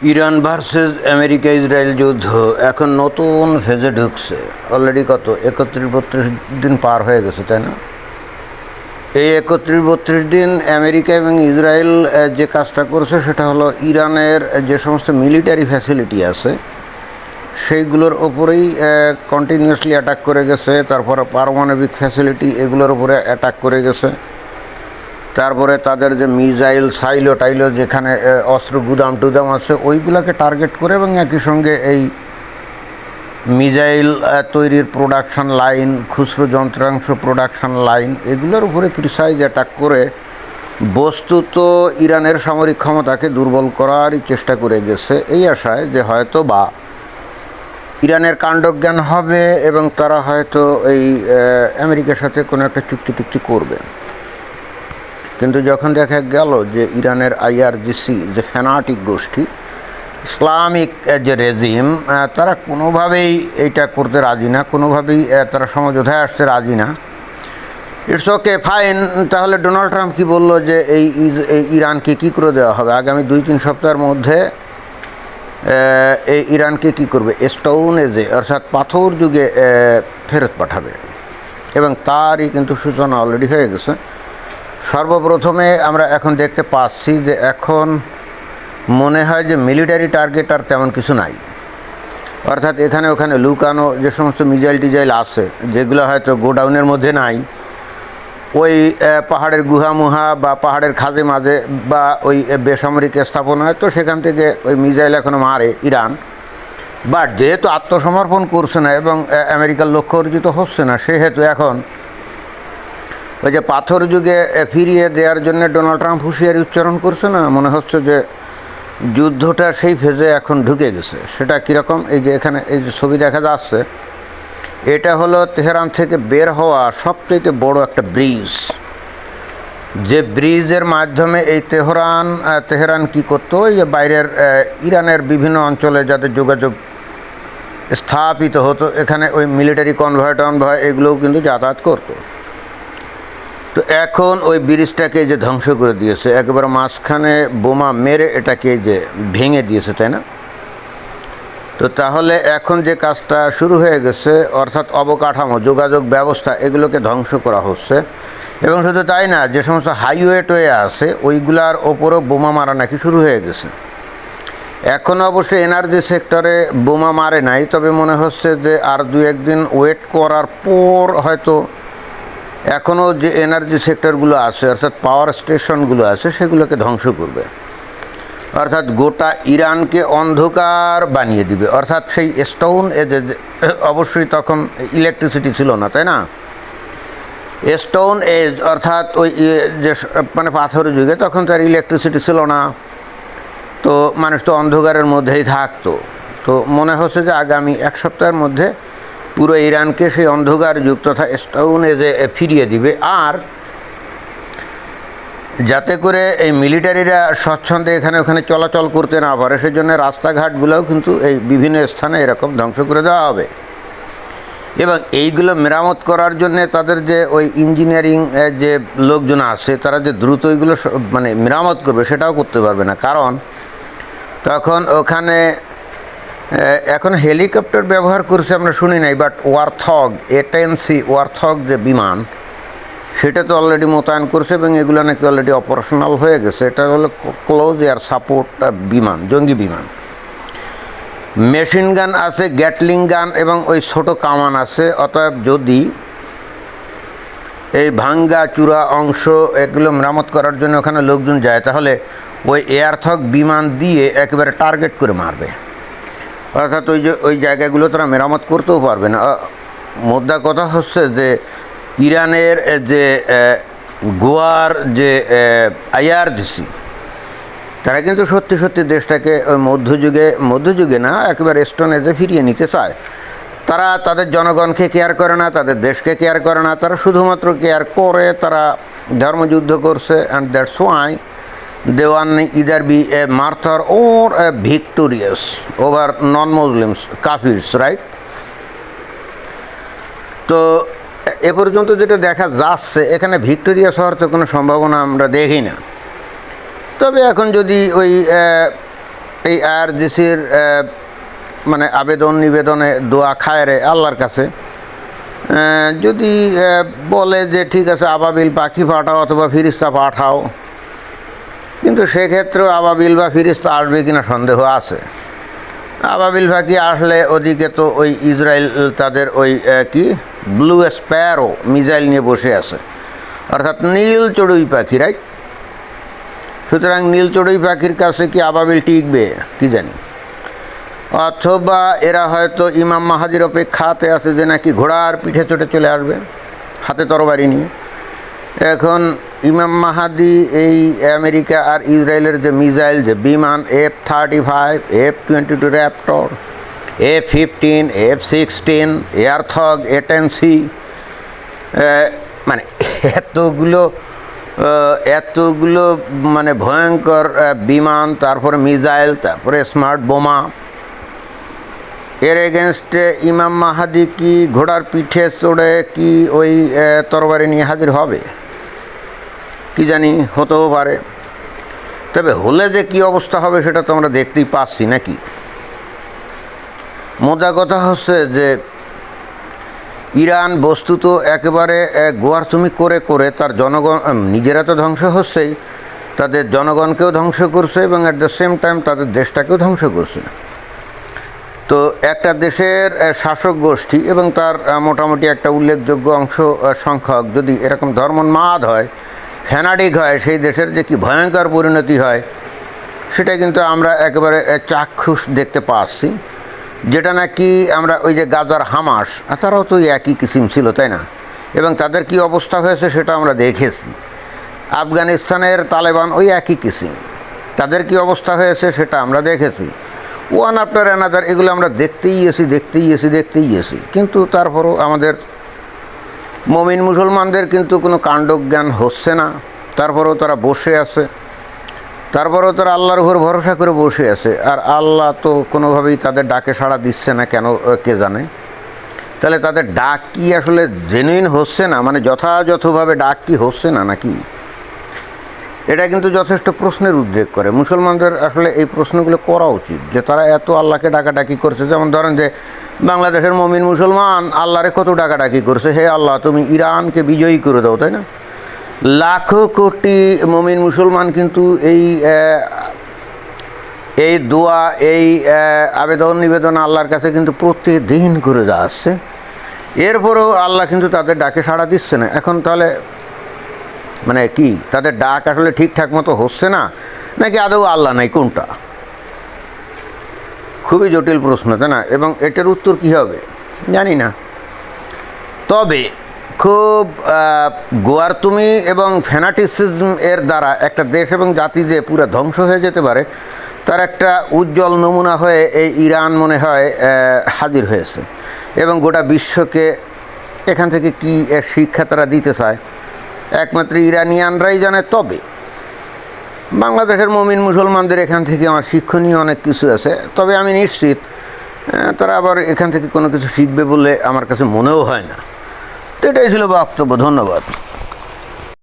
Iran versus America Israel যুদ্ধ এখন নতুন ফেজে ঢুকছে। অলরেডি কত 31-32 দিন পার হয়ে গেছে, তাই না? এই 31-32 দিন আমেরিকা এবং ইসরায়েল যে কাজটা করছে সেটা হলো ইরানের যে সমস্ত মিলিটারি ফ্যাসিলিটি আছে সেইগুলোর ওপরেই কন্টিনিউয়াসলি অ্যাটাক করে গেছে। তারপরে পারমাণবিক ফ্যাসিলিটি এগুলোর উপরে অ্যাটাক করে গেছে। তারপরে তাদের যে মিসাইল সাইলো টাইলো যেখানে অস্ত্র গুদাম টুদাম আছে ওইগুলোকে টার্গেট করে এবং একই সঙ্গে এই মিসাইল তৈরির প্রোডাকশন লাইন, খুচরো যন্ত্রাংশ প্রোডাকশন লাইন এগুলোর উপরে প্রিসাইজ অ্যাটাক করে বস্তুত ইরানের সামরিক ক্ষমতাকে দুর্বল করারই চেষ্টা করে গেছে, এই আশায় যে হয়তো বা ইরানের কাণ্ডজ্ঞান হবে এবং তারা হয়তো এই আমেরিকার সাথে কোনো একটা চুক্তি করবে। কিন্তু যখন দেখা গেল যে ইরানের আইআরজিসি যে ফ্যানাটিক গোষ্ঠী, ইসলামিক যে রেজিম, তারা কোনোভাবেই এইটা করতে রাজি না, কোনোভাবেই তারা সমঝোতায় আসতে রাজি না। It's okay, fine. তাহলে ডোনাল্ড ট্রাম্প কি বলল যে এই ইরানকে কী করে দেওয়া হবে? আগামী 2-3 সপ্তাহের মধ্যে এই ইরানকে কী করবে? স্টোন এজে অর্থাৎ পাথর যুগে ফেরত পাঠাবে এবং তারই কিন্তু সূচনা অলরেডি হয়ে গেছে। সর্বপ্রথমে আমরা এখন দেখতে পাচ্ছি যে এখন মনে হয় যে মিলিটারি টার্গেট আর তেমন কিছু নাই, অর্থাৎ এখানে ওখানে লুকানো যে সমস্ত মিসাইল টিজাইল আছে যেগুলো হয়তো গোডাউনের মধ্যে নাই, ওই পাহাড়ের গুহামুহা বা পাহাড়ের খাদে মাঝে বা ওই বেসামরিক স্থাপনায়, তো সেখান থেকে ওই মিসাইল এখনও মারে ইরান। বাট যেহেতু আত্মসমর্পণ করছে না এবং আমেরিকার লক্ষ্য অর্জিত হচ্ছে না, সেহেতু এখন ওই যে পাথর যুগে ফিরিয়ে দেওয়ার জন্য ডোনাল্ড ট্রাম্প হুঁশিয়ারি উচ্চারণ করছে না, মনে হচ্ছে যে যুদ্ধটা সেই ফেজে এখন ঢুকে গেছে। সেটা কীরকম? এই যে এখানে এই যে ছবি দেখা যাচ্ছে, এটা হলো তেহরান থেকে বের হওয়া সবচেয়ে বড় একটা ব্রিজ, যে ব্রিজের মাধ্যমে এই তেহরান কী করতো, এই যে বাইরের ইরানের বিভিন্ন অঞ্চলে যাদের যোগাযোগ স্থাপিত হতো, এখানে ওই মিলিটারি কনভয় এগুলোও কিন্তু যাতায়াত করতো। তো এখন ওই ব্রিজটাকে যে ধ্বংস করে দিয়েছে, একেবারে মাঝখানে বোমা মেরে এটাকে যে ভেঙে দিয়েছে, তাই না? তো তাহলে এখন যে কাজটা শুরু হয়ে গেছে, অর্থাৎ অবকাঠামো, যোগাযোগ ব্যবস্থা এগুলোকে ধ্বংস করা হচ্ছে। এবং শুধু তাই না, যে সমস্ত হাইওয়ে আছে ওইগুলার ওপরও বোমা মারা নাকি শুরু হয়ে গেছে। এখনও অবশ্যই এনার্জি সেক্টরে বোমা মারে নাই, তবে মনে হচ্ছে যে আর 2-1 দিন ওয়েট করার পর হয়তো এখনও যে এনার্জি সেক্টরগুলো আছে অর্থাৎ পাওয়ার স্টেশনগুলো আছে সেগুলোকে ধ্বংস করবে, অর্থাৎ গোটা ইরানকে অন্ধকার বানিয়ে দিবে। অর্থাৎ সেই স্টোন এজে অবশ্যই তখন ইলেকট্রিসিটি ছিল না, তাই না? স্টোন এজ অর্থাৎ ওই যে মানে পাথর যুগে তখন তো আর ইলেকট্রিসিটি ছিল না, তো মানুষ তো অন্ধকারের মধ্যেই থাকতো। তো মনে হচ্ছে যে আগামী 1 সপ্তাহের মধ্যে পুরো ইরানকে সেই অন্ধকার যুগ তথা স্টোন এজে ফিরিয়ে দিবে। আর যাতে করে এই মিলিটারিরা স্বচ্ছন্দে এখানে ওখানে চলাচল করতে না পারে, সেজন্য রাস্তাঘাটগুলোও কিন্তু এই বিভিন্ন স্থানে এরকম ধ্বংস করে দেওয়া হবে। এবং এইগুলো মেরামত করার জন্যে তাদের যে ওই ইঞ্জিনিয়ারিং যে লোকজন আছে তারা যে দ্রুত ওইগুলো মানে মেরামত করবে সেটাও করতে পারবে না, কারণ তখন ওখানে এখন হেলিকপ্টার ব্যবহার করছে আমরা শুনি নাই, বাট ওয়ারথগ A-10C ওয়ারথগ যে বিমান সেটা তো অলরেডি মোতায়েন করছে এবং এগুলো নাকি অলরেডি অপারেশনাল হয়ে গেছে। এটা হলো ক্লোজ এয়ার সাপোর্ট বিমান, জঙ্গি বিমান। মেশিন গান আছে, গ্যাটলিং গান এবং ওই ছোটো কামান আছে। অতএব যদি এই ভাঙ্গা চূড়া অংশ এগুলো মেরামত করার জন্য ওখানে লোকজন যায়, তাহলে ওই এয়ারথগ বিমান দিয়ে একেবারে টার্গেট করে মারবে, অর্থাৎ ওই জায়গাগুলো তারা মেরামত করতেও পারবে না। মোদ্দা কথা হচ্ছে যে ইরানের যে গোয়ার যে আইআরজিসি, তারা কিন্তু সত্যি দেশটাকে ওই মধ্যযুগে না একেবারে স্টোন এজে ফিরিয়ে নিতে চায়। তারা তাদের জনগণকে কেয়ার করে না, তাদের দেশকে কেয়ার করে না, তারা শুধুমাত্র কেয়ার করে তারা ধর্মযুদ্ধ করছে। And that's why they want either be a martyr or a victorious over non-Muslims, kafirs, right? তো এ পর্যন্ত যেটা দেখা যাচ্ছে এখানে ভিক্টোরিয়াস হওয়ার তো কোনো সম্ভাবনা আমরা দেখি না। তবে এখন যদি ওই এই IRGCর মানে আবেদন নিবেদনে দোয়া খায়রে আল্লাহর কাছে, যদি বলে যে ঠিক আছে আবাবিল পাখি পাঠাও অথবা ফিরিস্তা পাঠাও, কিন্তু সেক্ষেত্রেও আবাবিল বা ফিরিস্তা আসবে কিনা সন্দেহ আছে। আবাবিল পাখি আসলে ওদিকে তো ওই ইসরায়েল তাদের ওই কি ব্লু স্প্যারো মিসাইল নিয়ে বসে আছে, অর্থাৎ নীল চড়ুই পাখি, রাইট? সুতরাং নীল চড়ুই পাখির কাছে কি আবাবিল টিকবে কি জানি, অথবা এরা হয়তো ইমাম মাহাদির অপেক্ষাতে আছে যে নাকি ঘোড়ার পিঠে চড়ে চলে আসবে হাতে তরবারি নিয়ে। এখন ইমাম মাহাদি এই আমেরিকা আর ইসরায়েলের যে মিসাইল, যে বিমান F-35, F-22 Raptor, F-15, F-16, এয়ারথগ, A-10C, মানে এতগুলো মানে ভয়ঙ্কর বিমান, তারপরে মিসাইল, তারপরে স্মার্ট বোমা, এর এগেনস্টে ইমাম মাহাদি কি ঘোড়ার পিঠে চড়ে কি ওই তরবারি নিয়ে হাজির হবে কি জানি, হতেও পারে। তবে হলে যে কি অবস্থা হবে সেটা তো আমরা দেখতেই পাচ্ছি নাকি। মোদ্দা কথা হচ্ছে যে ইরান বস্তুত একেবারে গোয়ারতুমি করে করে তার জনগণ, নিজেরা তো ধ্বংস হচ্ছেই, তাদের জনগণকেও ধ্বংস করছে এবং অ্যাট দ্য সেম টাইম তাদের দেশটাকেও ধ্বংস করছে। তো একটা দেশের শাসক গোষ্ঠী এবং তার মোটামুটি একটা উল্লেখযোগ্য অংশ সংখ্যক যদি এরকম ধর্মোন্মাদ হয়, ফ্যানাটিক হয়, সেই দেশের যে কি ভয়ঙ্কর পরিণতি হয় সেটা কিন্তু আমরা একেবারে চাক্ষুষ দেখতে পাচ্ছি। যেটা নাকি আমরা ওই যে গাজার হামাস, তারাও তো একই কিসিম ছিল, তাই না? এবং তাদের কি অবস্থা হয়েছে সেটা আমরা দেখেছি। আফগানিস্তানের তালেবান ওই একই কিসিম, তাদের কি অবস্থা হয়েছে সেটা আমরা দেখেছি। ওয়ান আফটার অ্যানাদার এগুলো আমরা দেখতেই এসি। কিন্তু তারপরও আমাদের মমিন মুসলমানদের কিন্তু কোনো কাণ্ডজ্ঞান হচ্ছে না, তারপরেও তারা বসে আছে, তারপরেও তারা আল্লাহর উপর ভরসা করে বসে আছে। আর আল্লাহ তো কোনোভাবেই তাদের ডাকে সাড়া দিচ্ছে না, কেন কে জানে। তাহলে তাদের ডাক কি আসলে জেনুইন হচ্ছে না, মানে যথাযথভাবে ডাক কি হচ্ছে না নাকি? এটা কিন্তু যথেষ্ট প্রশ্নের উদ্রেক করে। মুসলমানদের আসলে এই প্রশ্নগুলো করা উচিত যে তারা এত আল্লাহকে ডাকাডাকি করছে। যেমন ধরেন যে বাংলাদেশের মমিন মুসলমান আল্লাহরে কত ডাকাডাকি করছে, হে আল্লাহ তুমি ইরানকে বিজয়ী করে দাও, তাই না? লাখো কোটি মমিন মুসলমান কিন্তু এই দোয়া, এই আবেদন নিবেদন আল্লাহর কাছে কিন্তু প্রতিদিন করে যাচ্ছে। এরপরেও আল্লাহ কিন্তু তাদের ডাকে সাড়া দিচ্ছে না। এখন তাহলে মানে কি তাদের ডাক আসলে ঠিকঠাক মতো হচ্ছে না, নাকি আদৌ আল্লাহ নাই, কোনটা? খুবই জটিল প্রশ্ন, তাই না? এবং এটার উত্তর কী হবে জানি না। তবে খুব গোয়ারতুমি এবং ফ্যানাটিসিজম এর দ্বারা একটা দেশ এবং জাতি যে পুরো ধ্বংস হয়ে যেতে পারে তার একটা উজ্জ্বল নমুনা হয়ে এই ইরান মনে হয় হাজির হয়েছে। এবং গোটা বিশ্বকে এখান থেকে কী শিক্ষা তারা দিতে চায় একমাত্র ইরানিয়ানরাই জানে। তবে বাংলাদেশের মমিন মুসলমানদের এখান থেকে আমার শিক্ষণীয় অনেক কিছু আছে। তবে আমি নিশ্চিত তারা আবার এখান থেকে কোনো কিছু শিখবে বলে আমার কাছে মনেও হয় না। তো এটাই ছিল বক্তব্য। ধন্যবাদ।